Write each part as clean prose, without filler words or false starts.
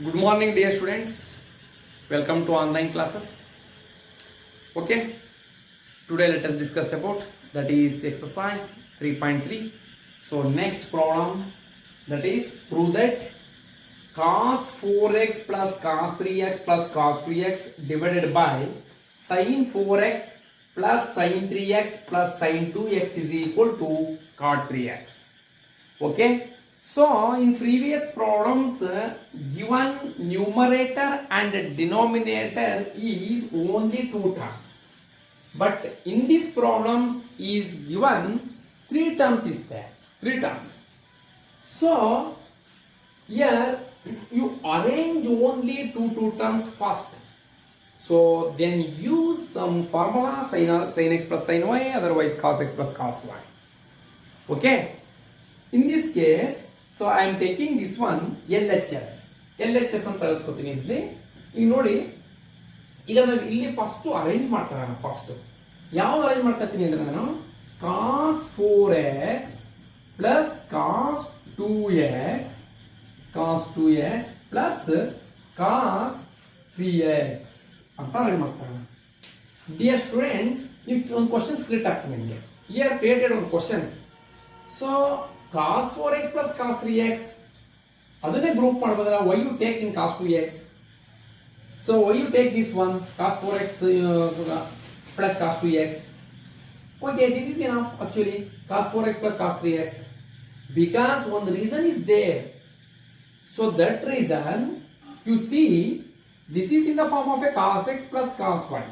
Good morning, dear students. Welcome to online classes. Okay, today let us discuss about that is exercise 3.3. So, next problem, that is prove that cos 4x plus cos 3x plus cos 2x divided by sin 4x plus sin 3x plus sin 2x is equal to cot 3x. Okay. So in previous problems, given numerator and denominator is only two terms, but in these problems is given three terms is there, three terms. So here you arrange only two terms first. So then use some formula sin x plus sin y, otherwise cos x plus cos y. Okay. In this case, so I am taking this one LHS. LHS ಅಂತ ಹೇಳ್ಕೊತೀನಿ ಇಲ್ಲಿ. ಈಗ ನೋಡಿ, ಈಗ ನಾನು ಇಲ್ಲಿ first arrange ಮಾಡ್ತಾರೆ. ನಾನು first ಯಾವ್ದು ಅರೇಂಜ್ ಮಾಡ್ಕೊತೀನಿ ಅಂದ್ರೆ ನಾನು cos 4x plus cos 2x plus cos 3x ಅಂತ ಅರೇಂಜ್ ಮಾಡ್ತಾರೆ. ಡಿಯರ್ ಸ್ಟೂಡೆಂಟ್ಸ್, ನೀವು ಒಂದು ಕ್ವಶನ್ಸ್ ಕ್ರಿಯೇಟ್ ಆಗ್ತೀನಿ ನಿಮಗೆ. ಹಿಯರ್ ಕ್ರಿಯೇಟೆಡ್ ಒಂದು questions. So cos 4x plus cos 3x ಅದನ್ನೇ group ಮಾಡಬಹುದಲ್ಲ. why you take in cos 2x, so why you take this one cos 4x plus cos 2x. Okay, this is enough actually, cos 4x plus cos 3x, because one reason is there. So that reason, you see, this is in the form of a cos x plus cos y.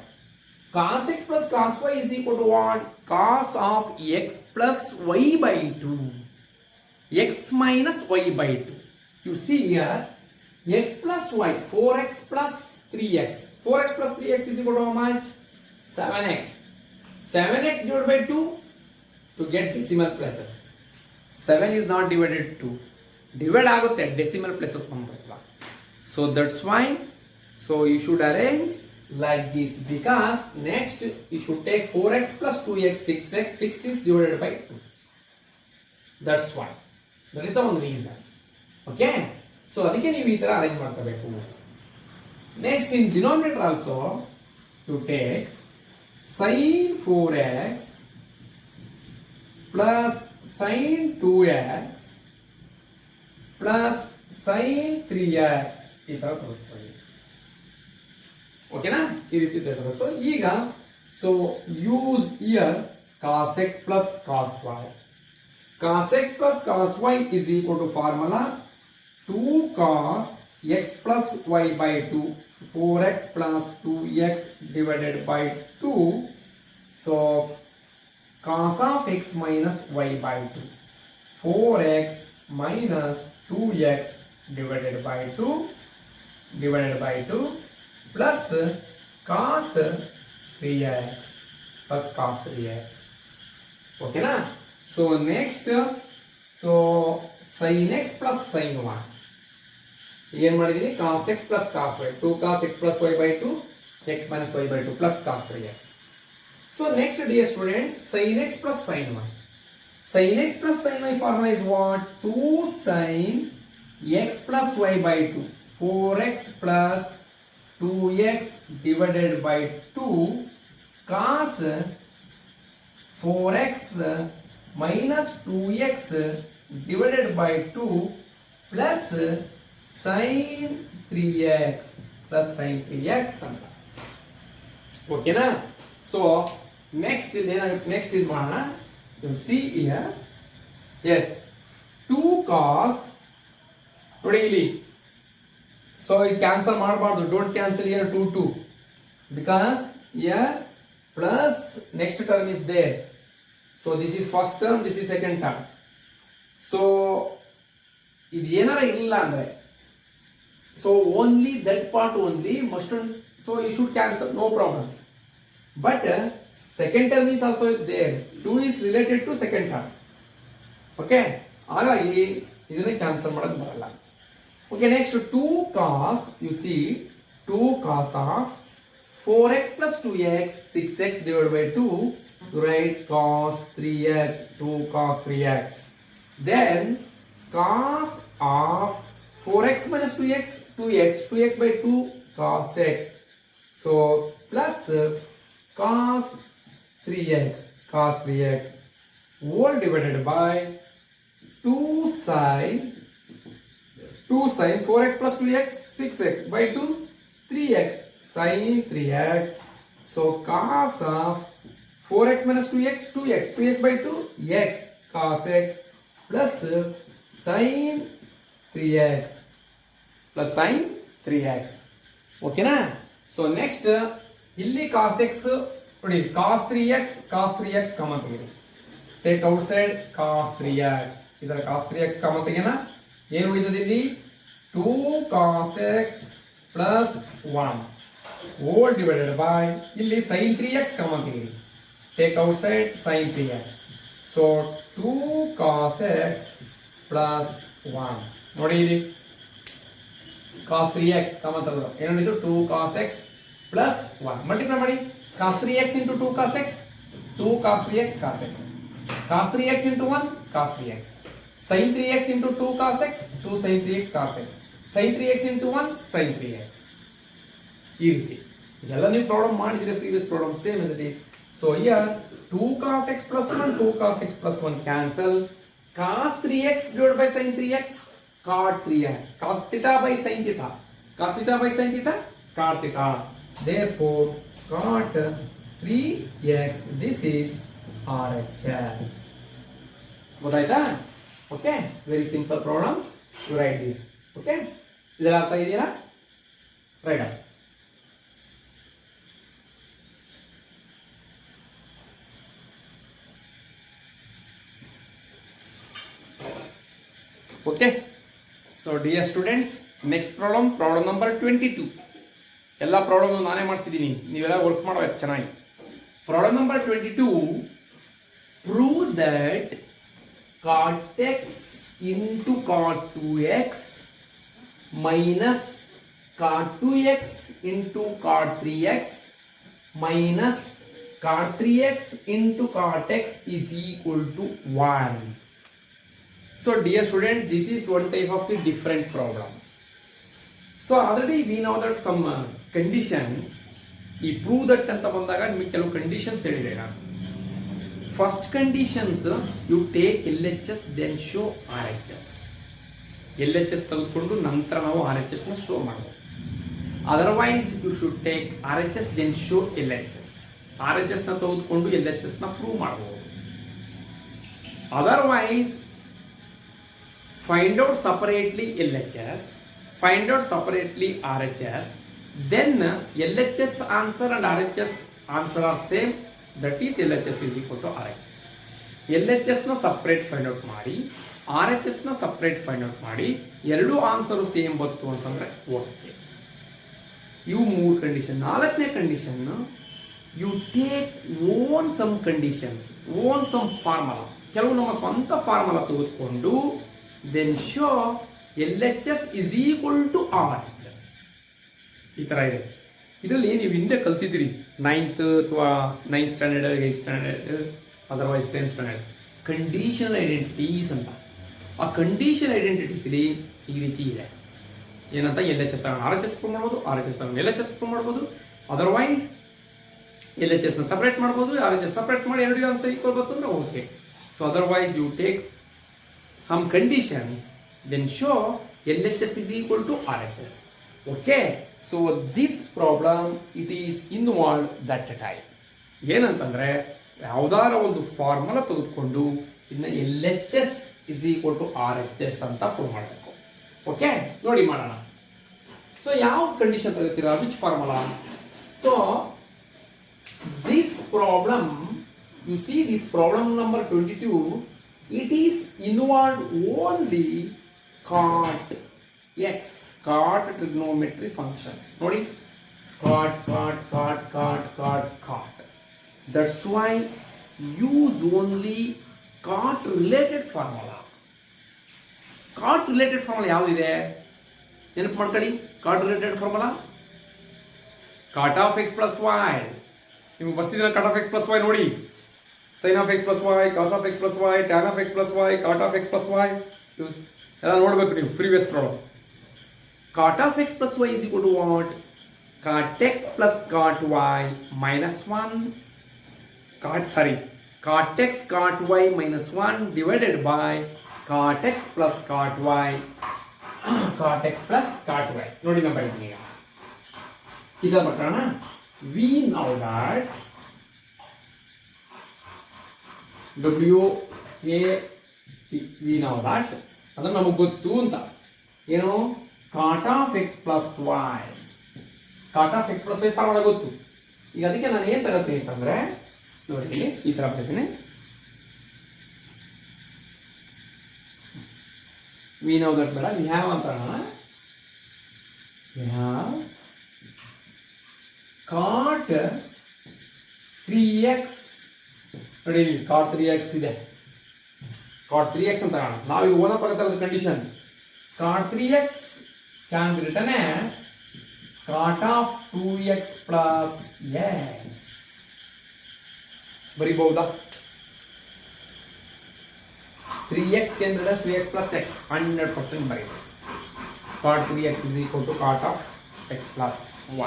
Cos x plus cos y is equal to what? Cos of x plus y by 2. X minus y by 2. You see here, x plus y, 4x plus 3x. 4x plus 3x is equal to how much? 7x. 7x divided by 2 to get decimal places. 7 is not divided 2. Divide ಆಗುತ್ತೆ decimal places ಬಂದ್ಬಿಡಲ್ಲ. So that's why, so you should arrange like this, because next you should take 4x plus 2x, 6x, 6 is divided by 2. That's why. That is the one reason. Okay. So ಅದಕ್ಕೆ ನೀವು ಈ ತರ arrange ಮಾಡ್ಕೋಬೇಕು. Next in denominator also you take sin 4x plus sin 2x plus sin 3x ಈ ತರ ತಗೊಳ್ಳಿ. ಓಕೆನಾ? ಈ ರೀತಿ ತಗೊಳ್ಬೇಕು. ಈಗ so use here cos x plus cos y. Cos x plus cos y is equal to formula 2 cos x plus y by 2, 4x plus 2x divided by 2. So cos of x minus y by 2, 4x minus 2x divided by 2 plus cos 3x plus cos 3x. Okay na? So next, so sin x plus sin y. ಏನು ಮಾಡಿದೀನಿ? cos x plus cos y, 2 cos x plus y by 2, x minus y by 2 plus cos 3x. So next, dear students, sin x plus sin y. Sin x plus sin y formula is what? 2 sin x plus y by 2, 4x plus 2x divided by 2 cos 4x minus 2x divided by 2 plus sin 3x plus sin 3x ಅಂತ. ಓಕೆನಾ? So next ಇದು ಮಾಡೋಣ. You see here, as 2 cos, ನೋಡಿ ಇಲ್ಲಿ, so ಇದು cancel ಮಾಡಬಾರ್ದು. Don't cancel here 2 because here plus next term is there. So this is first term, this is second term. So ಇದು ಏನಾರ ಇಲ್ಲ ಅಂದ್ರೆ, so only that part only must, so you should cancel, no problem. But second term is also is there. 2 is related to second term. Okay, ಹಾಗಾಗಿ ಇದನ್ನ cancel ಮಾಡೋದು ಬರಲ್ಲ. Okay, next 2 cos, you see 2 cos of 4x plus 2x, 6x divided by 2, write cos 3x, 2 cos 3x. Then cos of 4x minus 2x, 2x by 2 cos x. So plus cos 3x whole divided by 2 sin 4x plus 2x 6x by 2 3x sin 3x. So cos of 4x minus 2x by 2 x cos x plus sin 3x okay na. So next ಇಲ್ಲಿ cos x ನೋಡಿ cos 3x common ತೆಗೆದು take outside cos 3x ಇದರ cos 3x common ತೆಗೆನ ಏನು ಉಳಿದದೆ ಇಲ್ಲಿ 2 cos x plus 1 whole divided by ಇಲ್ಲಿ sin 3x common ತೆಗೆದು take outside sin 3x. So 2 cos x plus 1 ನೋಡಿ ಇಲ್ಲಿ cos 3x ಕಾಮನ್ ತೆಗೆದು ಏನು ಉಳಿದು 2 cos x plus 1 ಮಲ್ಟಿಪ್ಲೈ ಮಾಡಿ cos 3x into 2 cos x 2 cos 3x cos x cos 3x into 1 cos 3x sin 3x into 2 cos x 2 sin 3x cos x sin 3x into 1 sin 3x ಈ ರೀತಿ ಇದೆಲ್ಲ ನೀವು problem ಮಾಡಿದ್ರೆ previous problem same as it is. So here 2 cos x plus 1 2 cos x plus 1 cancel. Cos 3x divided by sin 3x cot 3x cos theta by sin theta cos theta by sin theta cot theta. Therefore cot 3x this is RHS. ಗೊತ್ತಾಯ್ತಾ? Okay very simple problem you write this. Okay ಇದೆಲ್ಲ ಅರ್ಥ ಇದೆಯಾ? Write up. Okay so dear students next problem number 22. ಎಲ್ಲ problem ನಾನೇ ಮಾಡಿಸಿದ್ದೀನಿ, ನೀವೆಲ್ಲ work ಮಾಡಬೇಕು ಚೆನ್ನಾಗಿ. Problem number 22, prove that cot x into cot 2x minus cot 2x into cot 3x minus cot 3x into cot x is equal to 1. So dear student, this is one type of the different problem. So already we know that some conditions, ಈ prove that ಅಂತ ಬಂದಾಗ ನಿಮಗೆ ಕೆಲವು conditions ಹೇಳಿದೆ ನಾನು. First conditions you take LHS then show RHS. LHS ತೆಗೆದುಕೊಂಡು ನಂತರ ನಾವು RHS ನ ಶೋ ಮಾಡಬಹುದು. Otherwise you should take RHS then show LHS. RHS ನ ತೆಗೆದುಕೊಂಡು LHS ನ ಪ್ರೂವ್ ಮಾಡಬಹುದು. Otherwise find out separately LHS, find out separately RHS, then LHS answer and RHS answer are same, that is LHS is equal to RHS. LHS ನ separate find out ಮಾಡಿ RHS ನ separate find out ಮಾಡಿ ಎರಡು answer same ಬಂತು ಅಂತಂದ್ರೆ okay. ಇವು ಮೂರು condition. ನಾಲ್ಕನೇ condition you take own some conditions, own some formula, ಕೆಲವು ನಮ್ಮ ಸ್ವಂತ ಫಾರ್ಮುಲಾ ತೆಗೆದುಕೊಂಡು then show LHS is equal to RHS. ಈ ಥರ ಇದೆ. ಇದರಲ್ಲಿ ನೀವು ಹಿಂದೆ ಕಲ್ತಿದ್ದೀರಿ 9th ಅಥವಾ 9th standard 8th standard otherwise 10th standard conditional identities ಅಂತ. ಆ ಕಂಡೀಷನ್ ಐಡೆಂಟಿಟೀಸ್ ಇಲ್ಲಿ ಈ ರೀತಿ ಇದೆ. ಏನಂತ LHS ತಗೊಂಡು RHS ಪ್ರೂವ್ ಮಾಡ್ಬೋದು, RHS ತಗೊಂಡು LHS ಪ್ರೂವ್ ಮಾಡ್ಬೋದು, ಅದರ್ವೈಸ್ LHS ನ ಸಪ್ರೇಟ್ ಮಾಡ್ಬೋದು, RHS ಸಪ್ರೇಟ್ ಮಾಡಿ ಎರಡು ಆನ್ಸರ್ ಈಕ್ವಲ್ ಬಂತು ಅಂದ್ರೆ okay. So otherwise you take some conditions then show LHS is equal to RHS. Okay, so this problem it is involved that type. ಏನಂತಂದ್ರೆ ಯಾವುದಾರ ಒಂದು formula ತೆಗೆದುಕೊಂಡು ಇದನ್ನ LHS is equal to RHS ಅಂತ prove ಮಾಡಬೇಕು. Okay ನೋಡಿ ಮಾಡೋಣ. So ಯಾವ condition ತೆಗಿತೀರಾ, which formula? So this problem you see this problem number 22, it is involved only cot x, cot trigonometry functions. Nodi cot. That's why use only cot related formula. Cot related formula ಯಾವುದಿದೆ ನೆನಪು ಮಾಡ್ಕೊಳ್ಳಿ. cot related formula cot of x plus y. ನೀವು ಬರ್ಸಿದ್ರೆ cot of x plus y ನೋಡಿ, sin of x plus y, cos of x plus y, tan of x plus y, cot of x plus y ಎಲ್ಲ ನೋಡ್ಬೇಕು ನೀವು previous problem. cot of x plus y is equal to what? Cot x plus cot y minus 1 cot x cot y minus 1 divided by cot x plus cot y cot x plus cot y. ನೋಡಿ ನಾನು ಬರೀತೀನಿ ಈಗ ಇದರ ಪ್ರಕಾರ we know that w a t we know that ಅದು ನಮಗೆ ಗೊತ್ತು ಅಂತ ಏನು cot of x plus y cot of x plus y formula ಗೊತ್ತು. ಈಗ ಅದಕ್ಕೆ ನಾನು ಏನು ತಗೋತೀನಿ ಅಂತಂದ್ರೆ ನೋಡಿ ಈ ತರ ಬರ್ತೀನಿ we know that ಬೇಡ we have ಅಂತ we have cot 3x ನೋಡಿ cot 3x ಇದೆ cot 3x ಅಂತ ನಾವು ಈಗ ಓದೋ ಪ್ರಕಾರ condition cot 3x can be written as cot of 2x plus x ಬರೀಬಹುದಾ 3x can be written as 2x plus x 100% ಬರೀಬಹುದು cot 3x is equal to cot of x plus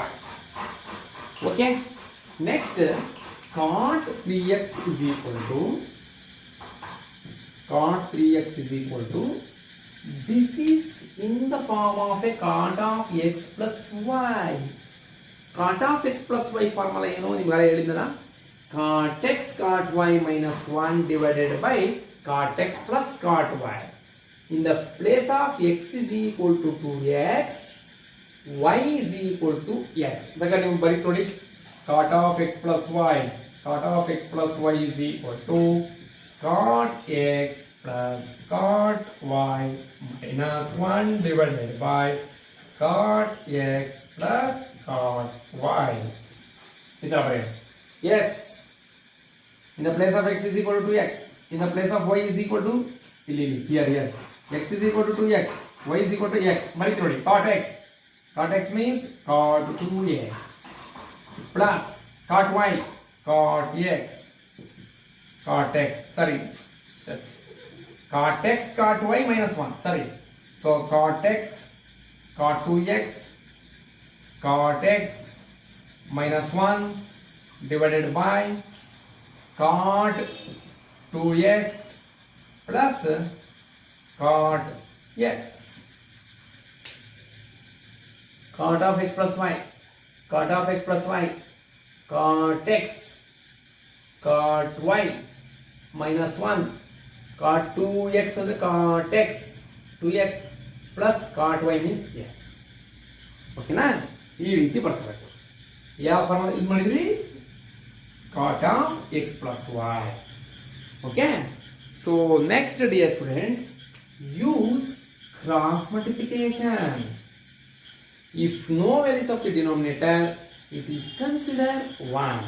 y. Okay, next cot 3x is equal to this is in the form of a cot of x plus y. Cot of x plus y formula ಏನು ನಿಮಗೆ ಹೇಳಿದ್ನಲ್ಲ cot x cot y minus 1 divided by cot x plus cot y. In the place of x is equal to 2x, y is equal to x. Daga ನೀವು ಬರೀ ನೋಡಿ cot of x plus y is equal to cot x plus cot y minus 1 divided by cot x plus cot y. ಇದರ ಬರೆಯೋಣ. Yes. In the place of x is equal to 2x. In the place of y is equal to here. X is equal to 2x. Y is equal to x. ಬರೀ ನೋಡಿ cot x. Cot x means cot 2x plus cot y cot x. Cot x. Sorry. Shit. Cot x cot y minus 1. Sorry. So cot x cot 2x cot x minus 1 divided by cot 2x plus cot x. Cot of x plus y cot of x plus y cot x cot y minus 1 cot 2x and cot x 2x plus cot y means x. ಓಕೆನಾ ಈ ರೀತಿ ಬರ್ತದೆ. ಯಾವ formula use ಮಾಡಿದ್ವಿ cot of x plus y. Okay, so next dear students, use cross multiplication. If no values of the denominator, it is considered 1.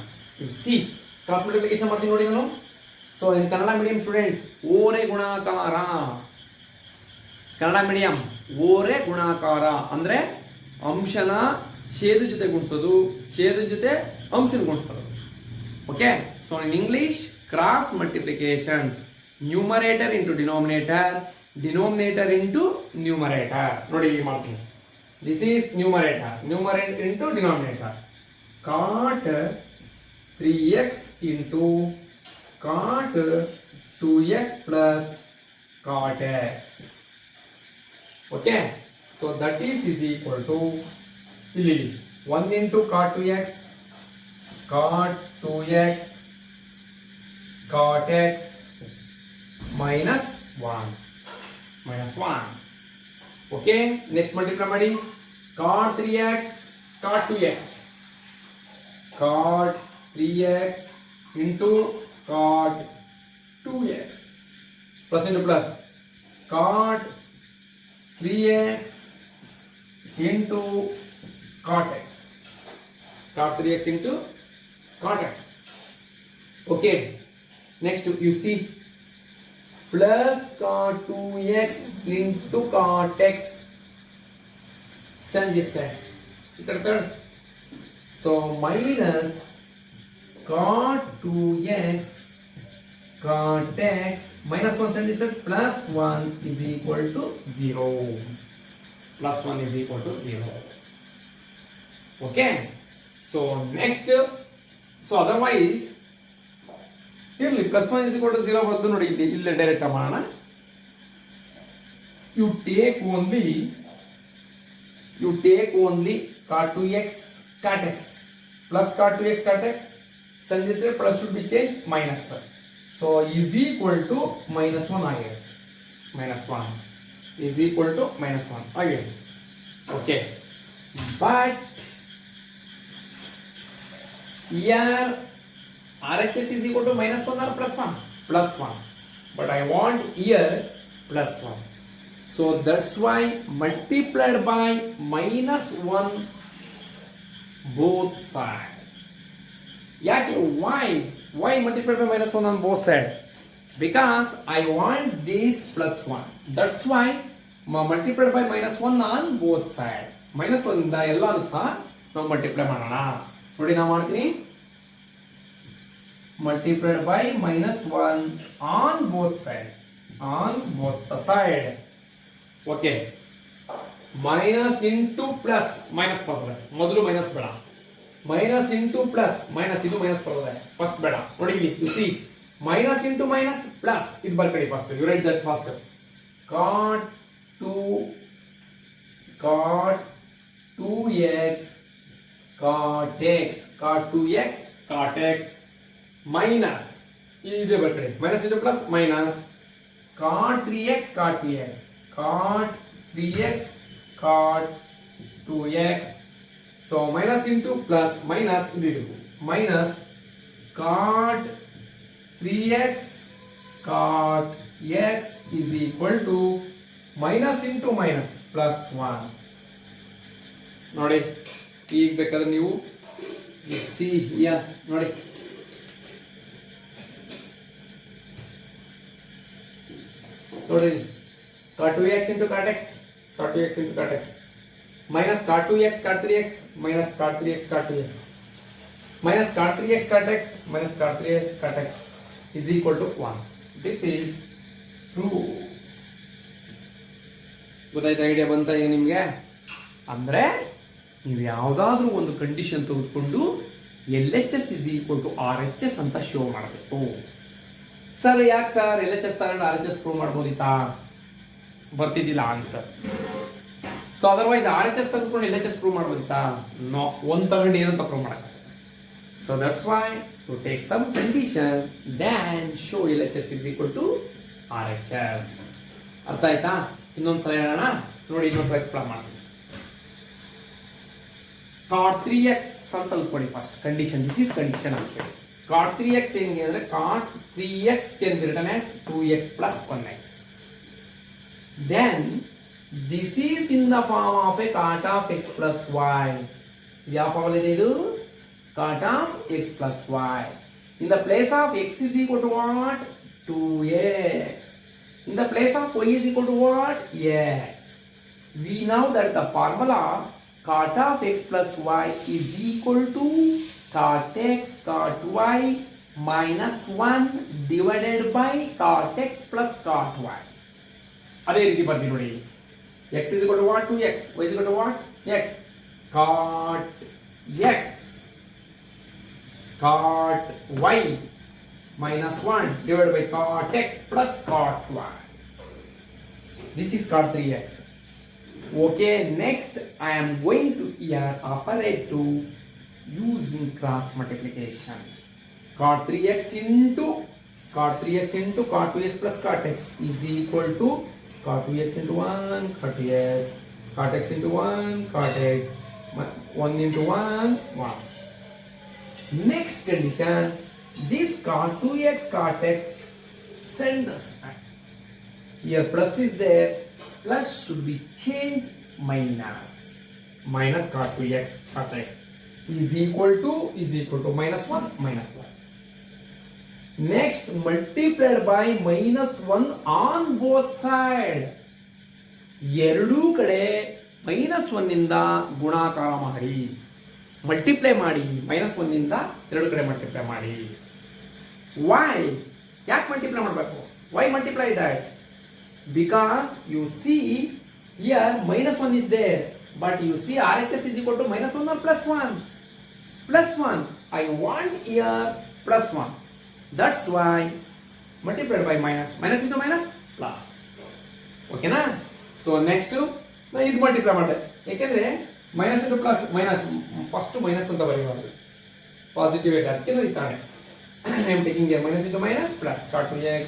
You see cross multiplication ಮಾಡ್ತೀನಿ ನೋಡಿ ನಾನು. So in Kannada medium students ಓರೆ ಗುಣಾಕಾರ Kannada medium ಓರೆ ಗುಣಾಕಾರ ಅಂದ್ರೆ ಅಂಶನ ಛೇದ ಜೊತೆ ಗುಣಿಸೋದು ಛೇದ ಜೊತೆ ಅಂಶನ ಗುಣಿಸೋದು. Okay, so in English cross multiplications numerator into denominator into numerator. ನೋಡಿ ಇಲ್ಲಿ ಮಾಡ್ತೀನಿ. This is numerator into denominator. Cot 3x into cot 2x plus cot x. Okay, so that is equal to 1 into cot 2x cot 2x cot x minus 1. Okay, next multiply ಮಾಡಿ cot 3x cot 2x cot 3x into cot 2x plus into plus cot 3x into cot x cot 3x into cot x. Okay, next you see plus cot 2x into cot x. Send this side. Third. So minus cot 2x cot x minus 1 send this side plus 1 is equal to 0. plus 1 is equal to 0. Okay, so next, so otherwise here plus 1 is equal to 0 ಬದಲು ನೋಡಿ ಇಲ್ಲಿ direct ಮಾಡೋಣ. you take only cot 2x cot x plus cot 2x cot x, send this way plus should be changed minus, so is equal to minus 1 again, minus 1 is equal to minus 1 again. Okay, but here RHS is equal to minus 1 or plus 1? Plus 1, but I want here plus 1, so that's why multiplied by minus 1 both sides. Yaki, why multiplied by minus 1 on both sides? Because I want this plus 1, that's why multiplied by minus 1 on both sides. minus 1 ಇಂದ ಎಲ್ಲಾನು ಸಹ ನಾವು multiply ಮಾಡೋಣ. ನೋಡಿ ನಾವು ಮಾಡ್ತೀನಿ, multiplied by minus 1 on both sides, on both the side. Okay, minus into plus minus ಬರ್ತದೆ, ಮೊದಲು ಮೈನಸ್ ಬೇಡ, minus into plus minus, ಇದು ಮೈನಸ್ ಬರ್ತದೆ ಫಸ್ಟ್ ಬೇಡ. ನೋಡಿ ಇಲ್ಲಿ you see minus into minus plus, ಇದು ಬರ್ಕಡಿ first, you write that first, cot 2x cot x, cot 2x cot x minus, ಇದೆ ಬರ್ಕಡಿ minus into plus minus cot 3x cot 2x, cot 3x cot 2x, so minus into plus minus, ಇದು minus cot 3x cot x is equal to minus into minus plus 1. ನೋಡಿ ಈಗ ಬೇಕಾದ್ರೆ ನೀವು C here ನೋಡಿ, ನೋಡಿ cot 2x into cot x, cot 2x into cot x minus cot 2x cot 3x minus cot 3x cot 2x minus cot 3x cot x minus cot 3x cot x is equal to 1. This is true. ಗೊತ್ತಾಯ್ತಾ? Idea ಬಂತ ಈಗ ನಿಮಗೆ? ಅಂದರೆ ನೀವು ಯಾವುದಾದ್ರೂ ಒಂದು condition ತೆಗೆದುಕೊಂಡು LHS is equal to RHS ಅಂತ ಶೋ ಮಾಡಬೇಕು. ಸರ್ ಯಾಕೆ ಸರ್ LHS ತಗೊಂಡು RHS ಪ್ರೂವ್ ಮಾಡ್ಬೋದಿತ್ತಾ? ಬರ್ತಿದ್ದಿಲ್ಲ ಆನ್ಸರ್. ಸೊ ಅದರ್ವೈಸ್ RHS ತೆಗೆದುಕೊಂಡು LHS ಪ್ರೂವ್ ಮಾಡ್ಬೋದಿತ್ತಾ? ನೋ, ಒಂದು ತಗೊಂಡು ಏನಂತ ಪ್ರೂವ್ ಮಾಡಕ್ಕೆ. So that's why to take some condition then show LHS is equal to RHS. ಅರ್ಥ ಆಯ್ತಾ? ಇನ್ನೊಂದ್ಸಲ ಹೇಳೋಣ ನೋಡಿ, ಇನ್ನೊಂದ್ಸಲ ಎಕ್ಸ್ಪ್ಲೇನ್ ಮಾಡ್ತೀನಿ. cot 3x ಅಂತ ತಿಳ್ಕೊಳ್ಳಿ first condition, this is condition actually. cot 3x ಏನಿದೆ ಅಂದ್ರೆ cot 3x can be written as 2x plus 1x. Then this is in the form of a cot of x plus y. ಯಾವ formal ಇದೆ ಇದು? cot of x plus y. In the place of x is equal to what? 2x. In the place of y is equal to what? x. We know that the formula cot of x plus y is equal to cot x cot y minus 1 divided by cot x plus cot y. ಅದೇ ರೀತಿ ಬರ್ತೀವಿ ನೋಡಿ, x is equal to what? 2x. y is equal to what? x. cot x cot y minus 1 divided by cot x plus cot y. This is cot 3x. Okay, next I am going to here operate to using cross multiplication. Cot 3x into cot 2x plus cot x is equal to cot 2x into 1 cot x, cot x into 1 cot x, 1 into 1 1. Next condition, this cot 2x cot x send the sign. Here plus is there, plus should be changed minus cot 2x cot x is equal to minus 1 minus 1. Next, multiplied by minus 1 on both sides. ಎರಡೂ ಕಡೆ minus 1 ಇಂದ ಗುಣಾಕಾರ ಮಾಡಿ, multiply ಮಾಡಿ, minus 1 ಇಂದ ಎರಡು ಕಡೆ multiply ಮಾಡಿ. Why? ಯಾಕೆ ಮಲ್ಟಿಪ್ಲೈ ಮಾಡಬೇಕು? Why multiply that? Because you see Here -1 is there, but you see RHS is equal to -1 or +1? +1. I want here +1. That's why multiplied by minus into minus plus. ಓಕೆನಾ? So next ನಾನು ಇದು multiply ಮಾಡಿದೆ, ಯಾಕೆಂದ್ರೆ minus into plus minus, first minus ಅಂತ ಬರೀಬಾರ್ದು, positive ಇದೆ, ಅದಕ್ಕೆ ನಾನು ಇತ್ತಾನೆ. I am taking here minus into minus plus cot 2x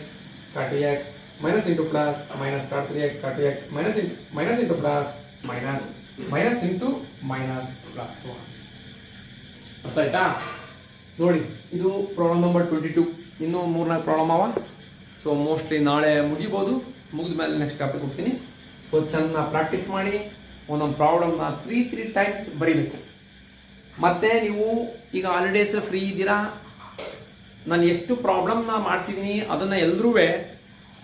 minus into plus minus cot 3x minus into plus minus into minus plus 1. ಅರ್ಥ ಆಯ್ತಾ? ನೋಡಿ, ಇದು ಪ್ರಾಬ್ಲಮ್ ನಂಬರ್ 22. ಇನ್ನೂ 3-4 ಪ್ರಾಬ್ಲಮ್ ಅವ. ಸೊ ಮೋಸ್ಟ್ಲಿ ನಾಳೆ ಮುಗಿಬೋದು, ಮುಗಿದ ಮೇಲೆ ನೆಕ್ಸ್ಟ್ ಟಾಪಿಕ್ ಹೋಗ್ತೀನಿ. ಸೊ ಚೆನ್ನಾಗಿ ಪ್ರಾಕ್ಟೀಸ್ ಮಾಡಿ ಒಂದೊಂದು ಪ್ರಾಬ್ಲಮ್ನ 3 ಟೈಮ್ಸ್ ಬರೀಬೇಕು. ಮತ್ತೆ ನೀವು ಈಗ ಹಾಲಿಡೇಸ್ ಫ್ರೀ ಇದ್ದೀರಾ, ನಾನು ಎಷ್ಟು ಪ್ರಾಬ್ಲಮ್ನ ಮಾಡಿಸಿದ್ದೀನಿ ಅದನ್ನು ಎಲ್ಲರೂ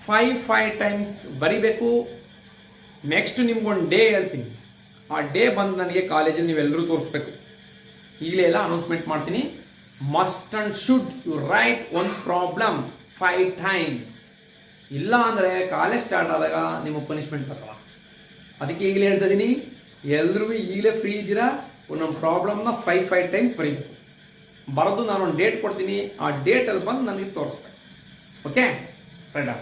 5 ಟೈಮ್ಸ್ ಬರಿಬೇಕು. ನೆಕ್ಸ್ಟ್ ನಿಮ್ಗೊಂದು ಡೇ ಹೇಳ್ತೀನಿ, ಆ ಡೇ ಬಂದು ನನಗೆ ಕಾಲೇಜಲ್ಲಿ ನೀವೆಲ್ಲರೂ ತೋರಿಸ್ಬೇಕು. ಈಗಲೇ ಎಲ್ಲ ಅನೌನ್ಸ್ಮೆಂಟ್ ಮಾಡ್ತೀನಿ. Must and should you write one problem 5 times. ಇಲ್ಲ ಅಂದರೆ ಕಾಲೇಜ್ ಸ್ಟಾರ್ಟ್ ಆದಾಗ ನಿಮಗೆ ಪನಿಷ್ಮೆಂಟ್ ಬರಲ್ಲ. ಅದಕ್ಕೆ ಈಗಲೇ ಹೇಳ್ತಾ ಇದ್ದೀನಿ, ಎಲ್ಲರೂ ಈಗಲೇ ಫ್ರೀ ಇದ್ದೀರಾ, ಒಂದೊಂದು ಪ್ರಾಬ್ಲಮ್ನ 5 ಟೈಮ್ಸ್ ಬರೀಬೇಕು. ಬರೆದು ನಾನೊಂದು ಡೇಟ್ ಕೊಡ್ತೀನಿ, ಆ ಡೇಟಲ್ಲಿ ಬಂದು ನನಗೆ ತೋರಿಸ್ಬೇಕು. ಓಕೆ ರೈಟಾ?